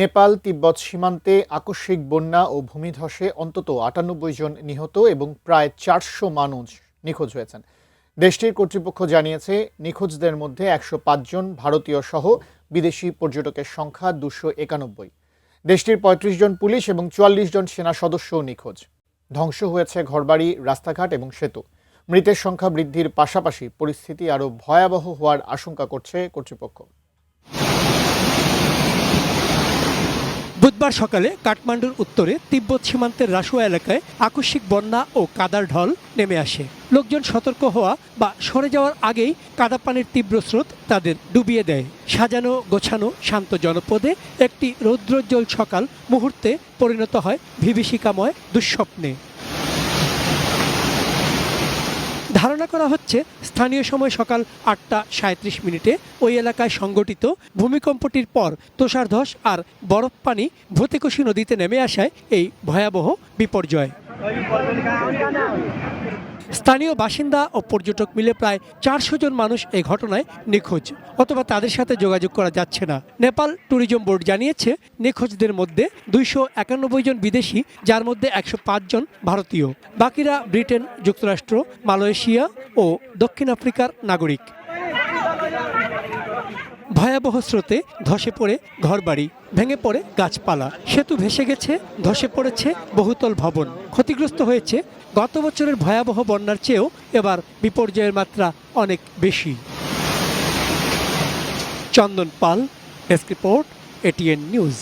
নেপাল তিব্বত সীমান্তে আকস্মিক বন্যা ও ভূমিধসে অন্তত ৯৮ জন নিহত এবং প্রায় ৪০০ মানুষ নিখোঁজ হয়েছেন। দেশটির কর্তৃপক্ষ জানিয়েছে, নিখোঁজদের মধ্যে ১০৫ জন ভারতীয় সহ বিদেশি পর্যটকের সংখ্যা ২৯১। দেশটির ৩৫ জন পুলিশ এবং ৪৪ জন সেনা সদস্যও নিখোঁজ। ধ্বংস হয়েছে ঘরবাড়ি, রাস্তাঘাট এবং সেতু। মৃতের সংখ্যা বৃদ্ধির পাশাপাশি পরিস্থিতি আরও ভয়াবহ হওয়ার আশঙ্কা করছে কর্তৃপক্ষ। বুধবার সকালে কাঠমান্ডুর উত্তরে তিব্বত সীমান্তের রাসুয়া এলাকায় আকস্মিক বন্যা ও কাদার ঢল নেমে আসে। লোকজন সতর্ক হওয়া বা সরে যাওয়ার আগেই কাদা পানির তীব্র স্রোত তাদের ডুবিয়ে দেয়। সাজানো গোছানো শান্ত জনপদে একটি রৌদ্রোজ্জ্বল সকাল মুহূর্তে পরিণত হয় বিভীষিকাময় দুঃস্বপ্নে। ধারণা করা হচ্ছে, স্থানীয় সময় সকাল ৮টা ৩৭ ওই এলাকায় সংঘটিত ভূমিকম্পটির পর তুষারধস আর বরফ পানি ভূতিকুশি নদীতে নেমে আসায় এই ভয়াবহ বিপর্যয়। স্থানীয় বাসিন্দা ও পর্যটক মিলে প্রায় ৪০০ জন মানুষ এই ঘটনায় নিখোঁজ অথবা তাদের সাথে যোগাযোগ করা যাচ্ছে না। নেপাল ট্যুরিজম বোর্ড জানিয়েছে, নিখোঁজদের মধ্যে ২৯১ জন বিদেশি, যার মধ্যে ১০৫ জন ভারতীয়। বাকিরা ব্রিটেন, যুক্তরাষ্ট্র, মালয়েশিয়া ও দক্ষিণ আফ্রিকার নাগরিক। ভয়াবহ স্রোতে ধসে পড়ে ঘরবাড়ি, ভেঙে পড়ে গাছপালা, সেতু ভেসে গেছে, ধসে পড়েছে বহুতল ভবন। ক্ষতিগ্রস্ত হয়েছে গত বছরের ভয়াবহ বন্যার চেয়েও এবার বিপর্যয়ের মাত্রা অনেক বেশি। চন্দন পাল, ডেস্ক রিপোর্ট, এটিএন নিউজ।